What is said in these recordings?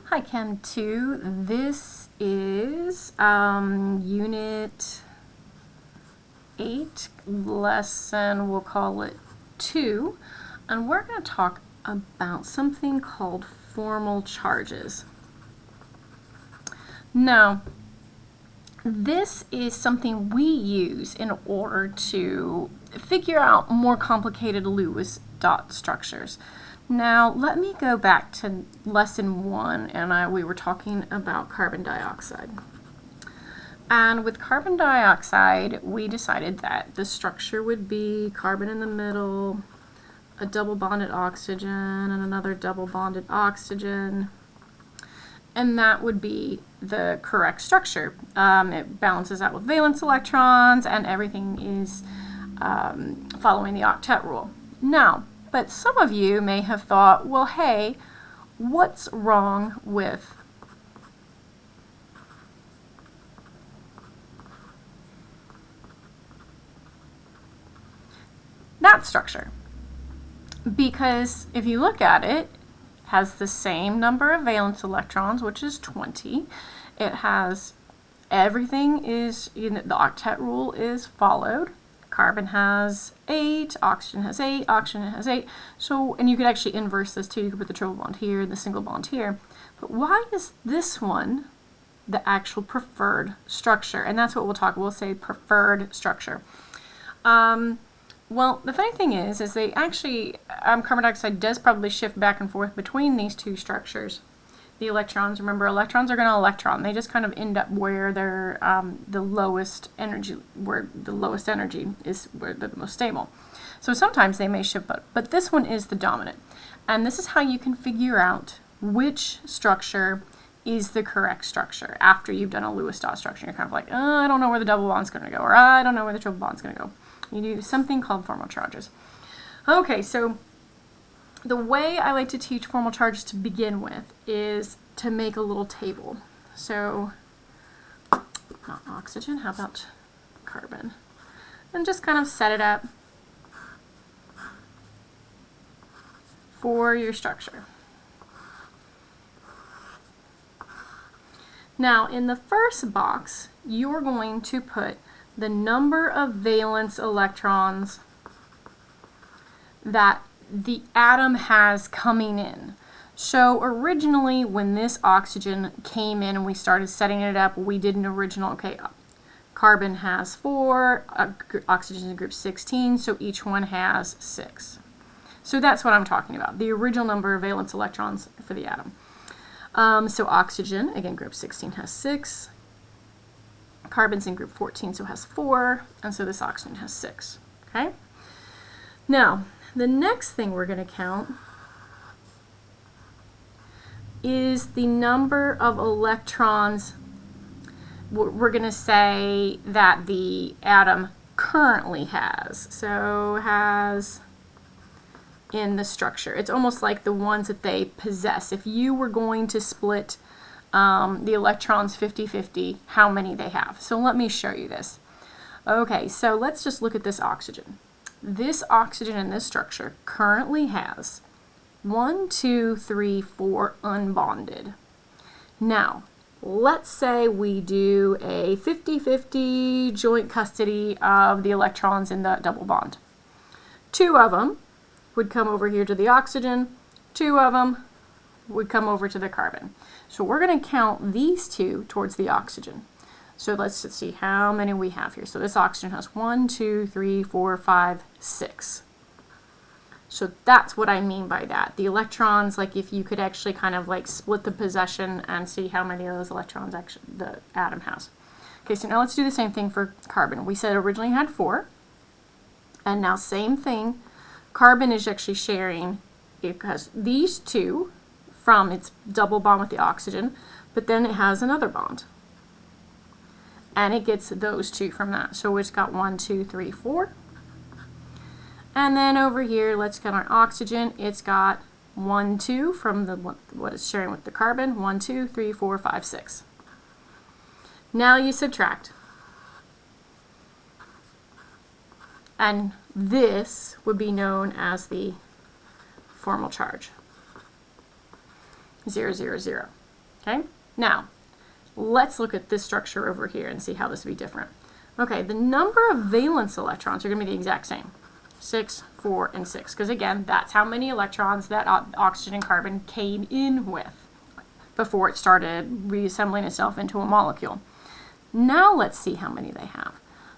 Hi Chem 2, this is Unit 8, lesson, we'll call it 2, and we're going to talk about something called formal charges. Now, this is something we use in order to figure out more complicated Lewis dot structures. Now, let me go back to lesson 1, and we were talking about carbon dioxide. And with carbon dioxide, we decided that the structure would be carbon in the middle, a double bonded oxygen, and another double bonded oxygen. And that would be the correct structure. It balances out with valence electrons, and everything is following the octet rule. Now, but some of you may have thought, well, hey, what's wrong with that structure? Because if you look at it, it has the same number of valence electrons, which is 20. It has everything is, the octet rule is followed. Carbon has 8, oxygen has 8, oxygen has 8. So, and you could actually inverse this too. You could put the triple bond here, the single bond here. But why is this one the actual preferred structure? And that's what we'll say preferred structure. Well, the funny thing is they actually, carbon dioxide does probably shift back and forth between these two structures. The electrons, remember, electrons are going to electron. They just kind of end up where they're the lowest energy is, where they're the most stable. So sometimes they may shift, but this one is the dominant. And this is how you can figure out which structure is the correct structure after you've done a Lewis dot structure. You're kind of like, oh, I don't know where the double bond's going to go, or I don't know where the triple bond's going to go. You do something called formal charges. Okay, so the way I like to teach formal charges to begin with is to make a little table. So, not oxygen, how about carbon? And just kind of set it up for your structure. Now, in the first box, you're going to put the number of valence electrons that the atom has coming in. So originally, when this oxygen came in and we started setting it up, we did an original, okay, carbon has 4, oxygen is in group 16, so each one has 6. So that's what I'm talking about, the original number of valence electrons for the atom. So oxygen, again, group 16 has 6. Carbon's in group 14, so has 4, and so this oxygen has 6, okay? Now, the next thing we're going to count is the number of electrons we're going to say that the atom currently has. So has in the structure. It's almost like the ones that they possess. If you were going to split the electrons 50-50, how many they have. So let me show you this. Okay, so let's just look at this oxygen. This oxygen in this structure currently has 1, 2, 3, 4 unbonded. Now, let's say we do a 50-50 joint custody of the electrons in the double bond. 2 of them would come over here to the oxygen, 2 of them would come over to the carbon. So we're going to count these 2 towards the oxygen. So let's see how many we have here. So this oxygen has 1, 2, 3, 4, 5, 6. So that's what I mean by that. The electrons, like if you could actually kind of like split the possession and see how many of those electrons actually the atom has. Okay, so now let's do the same thing for carbon. We said originally had 4. And now same thing. Carbon is actually sharing, because these 2 from its double bond with the oxygen, but then it has another bond. And it gets those 2 from that. So it's got 1, 2, 3, 4. And then over here, let's get our oxygen. It's got 1, 2 from what it's sharing with the carbon. 1, 2, 3, 4, 5, 6. Now you subtract. And this would be known as the formal charge. 0, 0, 0. Okay, now let's look at this structure over here and see how this would be different. Okay, the number of valence electrons are going to be the exact same. 6, 4, and 6. Because again, that's how many electrons that oxygen and carbon came in with before it started reassembling itself into a molecule. Now let's see how many they have.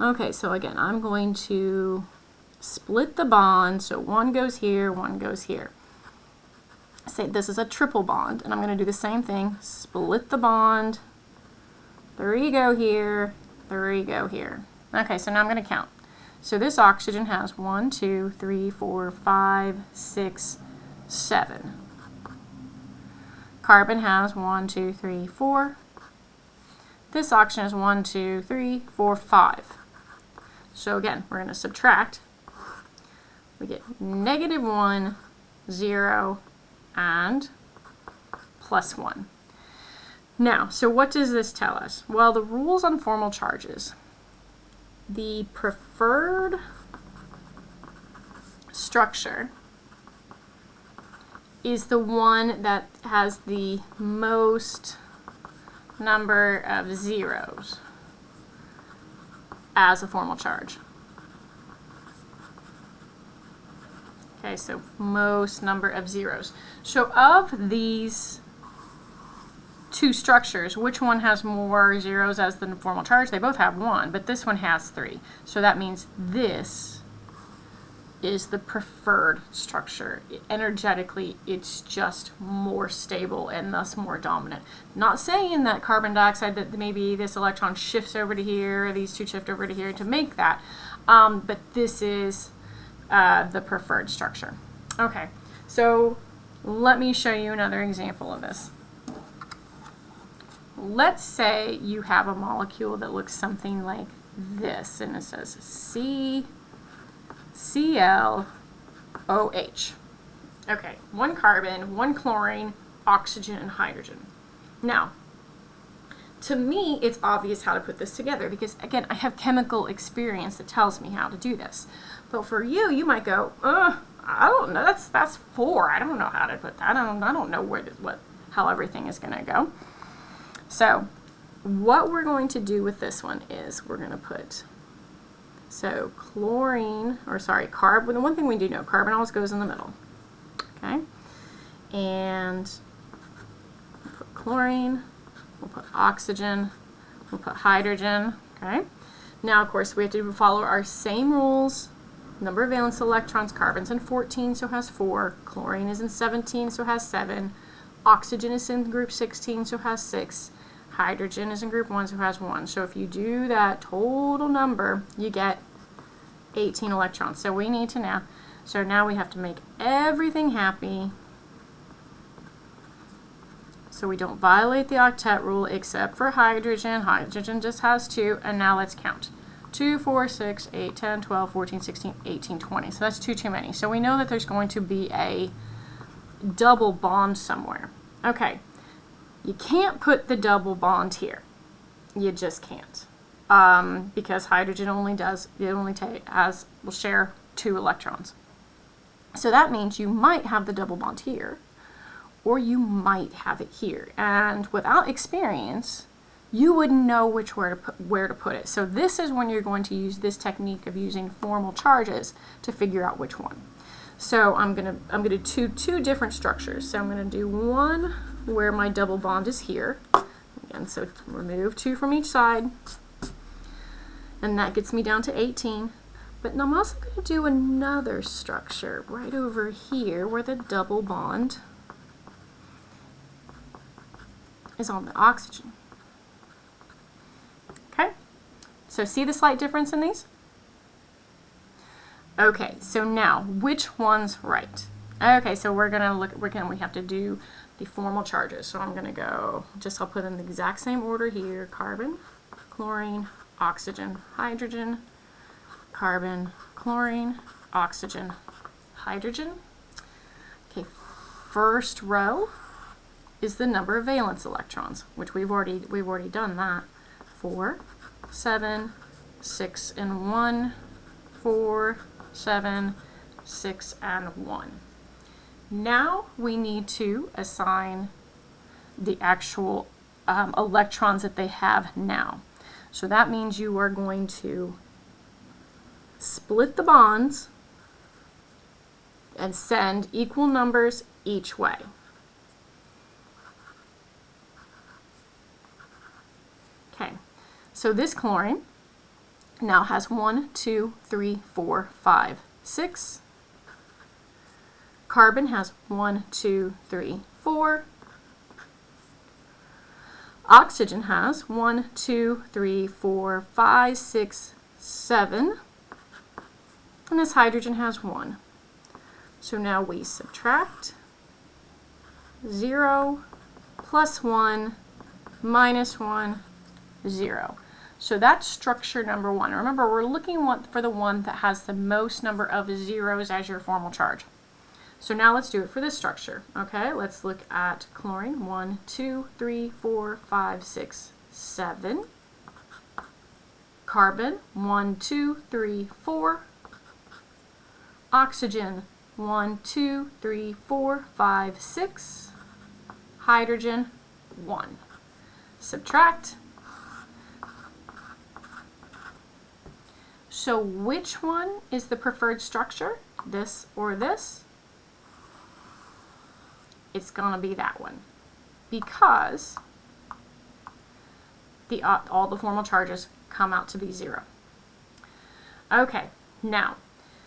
Okay, so again, I'm going to split the bond. So one goes here, one goes here. Say this is a triple bond, and I'm going to do the same thing. Split the bond. 3 go here, 3 go here. Okay, so now I'm going to count. So this oxygen has 1, 2, 3, 4, 5, 6, 7. Carbon has 1, 2, 3, 4. This oxygen has 1, 2, 3, 4, 5. So again, we're going to subtract. We get -1, 0, and +1. Now, so what does this tell us? Well, the rules on formal charges. The preferred structure is the one that has the most number of zeros as a formal charge. Okay, so most number of zeros. So of these two structures, which one has more zeros as the formal charge? They both have 1, but this one has 3. So that means this is the preferred structure. Energetically, it's just more stable and thus more dominant. Not saying that carbon dioxide, that maybe this electron shifts over to here, or these two shift over to here to make that, but this is the preferred structure. Okay, so let me show you another example of this. Let's say you have a molecule that looks something like this, and it says ClOH. Okay, 1 carbon, 1 chlorine, oxygen, and hydrogen. Now, to me, it's obvious how to put this together because, again, I have chemical experience that tells me how to do this. But for you, you might go, I don't know, that's 4. I don't know how to put that. I don't know how everything is going to go. So what we're going to do with this one is we're going to put, so carbon, the one thing we do know, carbon always goes in the middle, okay? And we'll put chlorine, we'll put oxygen, we'll put hydrogen, okay? Now, of course, we have to follow our same rules. Number of valence electrons, carbon's in 14, so has 4. Chlorine is in 17, so has 7. Oxygen is in group 16, so has 6. Hydrogen is in group 1, so has 1. So if you do that total number, you get 18 electrons. So we need to now we have to make everything happy so we don't violate the octet rule except for hydrogen. Hydrogen just has 2, and now let's count. 2, 4, 6, 8, 10, 12, 14, 16, 18, 20. So that's too many. So we know that there's going to be a double bond somewhere. Okay. You can't put the double bond here. You just can't. Because hydrogen will share 2 electrons. So that means you might have the double bond here, or you might have it here. And without experience, you wouldn't know where to put it. So this is when you're going to use this technique of using formal charges to figure out which one. So I'm gonna do two different structures. So I'm gonna do one where my double bond is here. Again, so remove 2 from each side. And that gets me down to 18. But I'm also going to do another structure right over here where the double bond is on the oxygen. Okay, so see the slight difference in these? Okay, so now which one's right? Okay, so we have to do the formal charges. So I'm going to go, I'll put in the exact same order here: carbon, chlorine, oxygen, hydrogen, carbon, chlorine, oxygen, hydrogen. Okay, first row is the number of valence electrons, which we've already done that. 4, 7, 6, and 1, 4, 7, 6, and 1. Now we need to assign the actual electrons that they have now. So that means you are going to split the bonds and send equal numbers each way. Okay, so this chlorine now has 1, 2, 3, 4, 5, 6. Carbon has 1, 2, 3, 4. Oxygen has 1, 2, 3, 4, 5, 6, 7. And this hydrogen has 1. So now we subtract 0 plus 1 minus 1, 0. So that's structure number 1. Remember, we're looking for the one that has the most number of zeros as your formal charge. So now let's do it for this structure. Okay, let's look at chlorine. 1, 2, 3, 4, 5, 6, 7. Carbon. 1, 2, 3, 4. Oxygen. 1, 2, 3, 4, 5, 6. Hydrogen. 1. Subtract. So which one is the preferred structure? This or this? It's going to be that one, because all the formal charges come out to be 0. Okay, now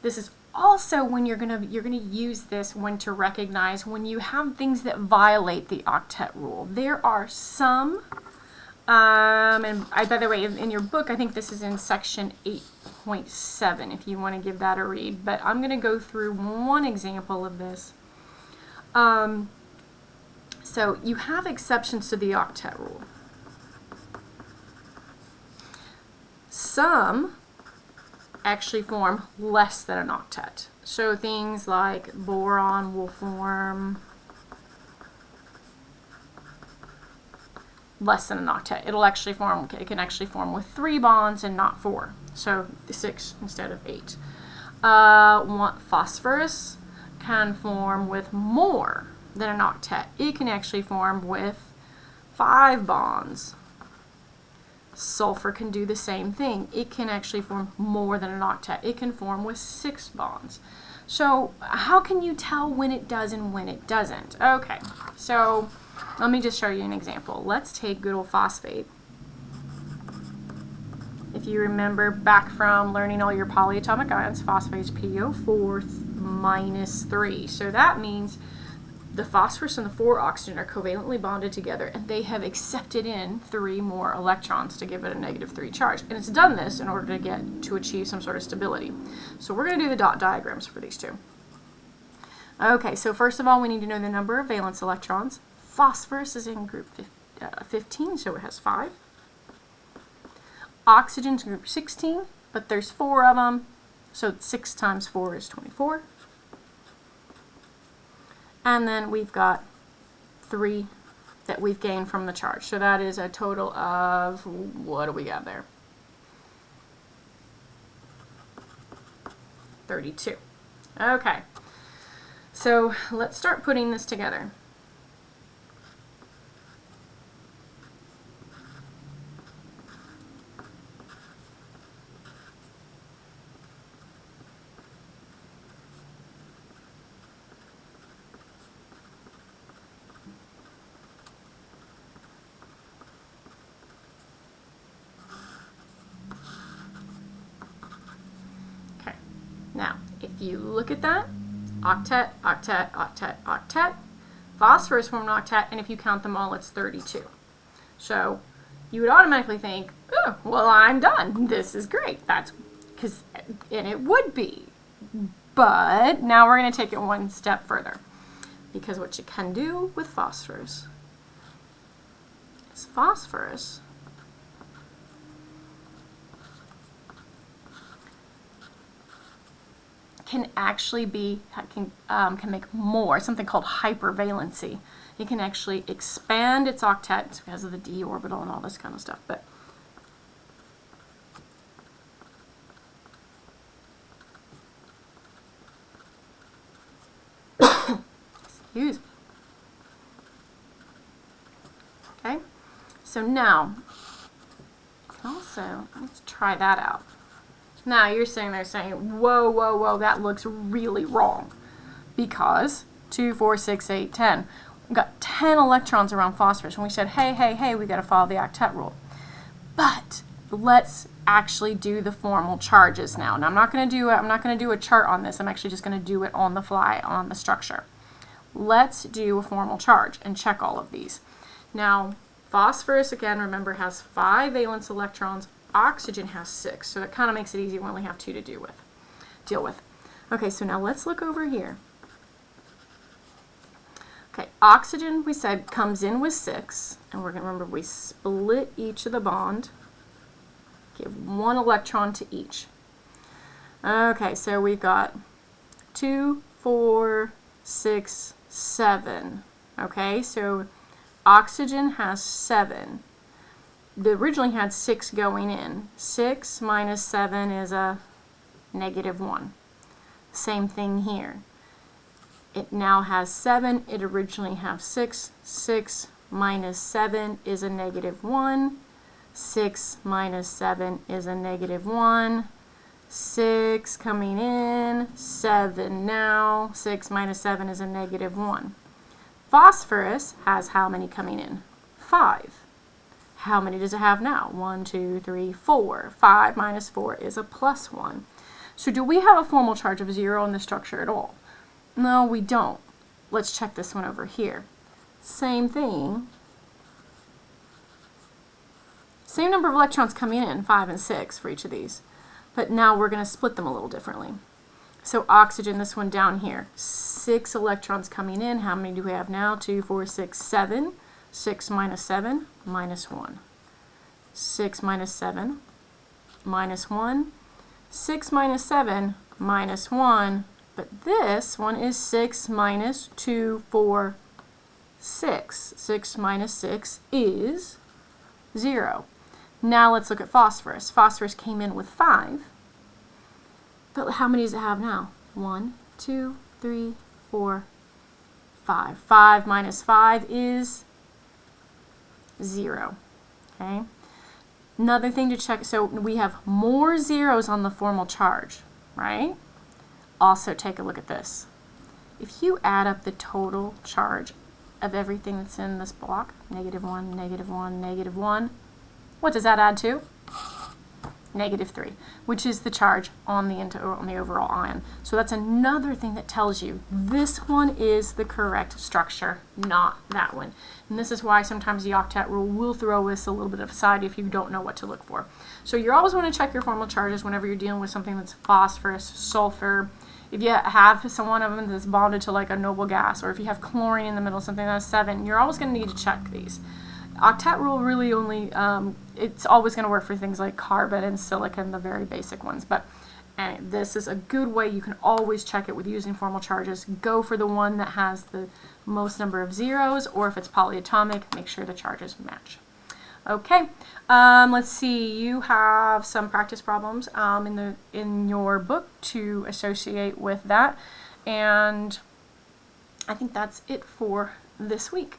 this is also when you're gonna use this when to recognize when you have things that violate the octet rule. There are some, and by the way, in your book, I think this is in section 8.7 if you want to give that a read. But I'm going to go through one example of this. So you have exceptions to the octet rule. Some actually form less than an octet. So things like boron will form less than an octet. It can actually form with 3 bonds and not 4. So 6 instead of 8. Phosphorus can form with more than an octet. It can actually form with 5 bonds. Sulfur can do the same thing. It can actually form more than an octet. It can form with 6 bonds. So how can you tell when it does and when it doesn't? Okay, so let me just show you an example. Let's take good old phosphate. If you remember back from learning all your polyatomic ions, phosphate is PO4 minus 3. So that means the phosphorus and the 4 oxygen are covalently bonded together, and they have accepted in 3 more electrons to give it a -3 charge. And it's done this in order to achieve some sort of stability. So we're going to do the dot diagrams for these two. Okay, so first of all, we need to know the number of valence electrons. Phosphorus is in group 15, so it has 5. Oxygen's in group 16, but there's 4 of them, so 6 times 4 is 24. And then we've got 3 that we've gained from the charge. So that is a total of, what do we got there? 32. Okay, so let's start putting this together. Now, if you look at that, octet, octet, octet, octet, phosphorus formed an octet, and if you count them all, it's 32. So you would automatically think, oh, well, I'm done. This is great. And it would be. But now we're going to take it one step further, because what you can do with phosphorus is phosphorus can actually can make more, something called hypervalency. It can actually expand its octet because of the d orbital and all this kind of stuff. But excuse me. Okay, so now, also, let's try that out. Now you're sitting there saying, whoa, whoa, whoa, that looks really wrong. Because 2, 4, 6, 8, 10. We've got 10 electrons around phosphorus. And we said, hey, hey, hey, we got to follow the octet rule. But let's actually do the formal charges now. Now I'm not going to do a chart on this. I'm actually just going to do it on the fly on the structure. Let's do a formal charge and check all of these. Now, phosphorus, again, remember, has 5 valence electrons. Oxygen has 6, so that kind of makes it easy. We only have 2 to deal with. Okay, so now let's look over here. Okay, oxygen, we said, comes in with 6, and we're going to remember we split each of the bond. Give 1 electron to each. Okay, so we've got 2, 4, 6, 7. Okay, so oxygen has 7. They originally had 6 going in. 6 minus 7 is a -1. Same thing here. It now has 7. It originally had 6. 6 minus 7 is a -1. 6 minus 7 is a -1. 6 coming in. 7 now. 6 minus 7 is a -1. Phosphorus has how many coming in? 5. How many does it have now? 1, 2, 3, 4. 5 minus 4 is a +1. So do we have a formal charge of 0 in the structure at all? No, we don't. Let's check this one over here. Same thing. Same number of electrons coming in, 5 and 6 for each of these. But now we're going to split them a little differently. So oxygen, this one down here, 6 electrons coming in. How many do we have now? 2, 4, 6, 7. 6 minus 7, -1. 6 minus 7, -1. 6 minus 7, -1. But this one is 6 minus 2, 4, 6. 6 minus 6 is 0. Now let's look at phosphorus. Phosphorus came in with 5. But how many does it have now? 1, 2, 3, 4, 5. 5 minus 5 is 0. Okay. Another thing to check, so we have more zeros on the formal charge, right? Also take a look at this. If you add up the total charge of everything that's in this block, -1, -1, -1, what does that add to? -3, which is the charge on the overall ion. So that's another thing that tells you this one is the correct structure, not that one. And this is why sometimes the octet rule will throw us a little bit aside if you don't know what to look for. So you always want to check your formal charges whenever you're dealing with something that's phosphorus, sulfur. If you have one of them that's bonded to like a noble gas, or if you have chlorine in the middle, something that's 7, you're always going to need to check these. Octet rule really only, it's always going to work for things like carbon and silicon, the very basic ones. But this is a good way. You can always check it with using formal charges. Go for the one that has the most number of zeros, or if it's polyatomic, make sure the charges match. Okay, let's see. You have some practice problems in your book to associate with that, and I think that's it for this week.